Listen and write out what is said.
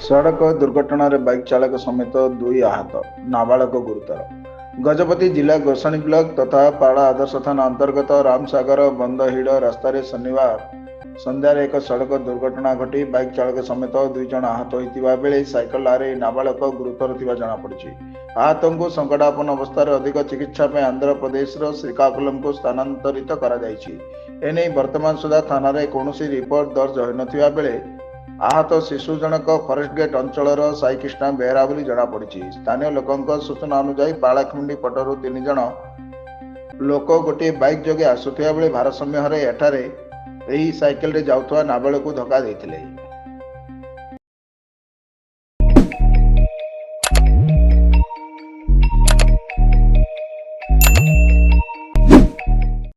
सड़क दुर्घटना बाइक चालक समेत 2 आहत, नाबालक गुरुतर। गजपति जिला गोसाणी ब्लॉक तथा पाड़ा आदर्श थाना अंतर्गत रामसागर बंदहिड़ रास्तार शनिवार संध्यार एक सड़क दुर्घटना घटी बाइक चालक समेत 2 जन आहत होता बेले साइकेल आरोही नाबालक गुरुतर जमापड़ी। आहत को संकटापन्न अवस्था अधिक चिकित्सा आंध्र प्रदेश श्रीकाकुलम को स्थानांतरित कर वर्तमान सुधा थाना कौन रिपोर्ट दर्ज हो बेले आहत शिशु जनक फरेस्ट गेट अंचल साईकृष्णा बेहरा बोली जमापड़ी। स्थानीय लोकों सूचना अनुसार पालाखमुंडी पटरु 3 जन लोक गोटे बाइक जोगे आसुवा बेले भारसाम्य हराई एठारे साइकेल रे जाउथवा नाबालक को धक्का देथिले।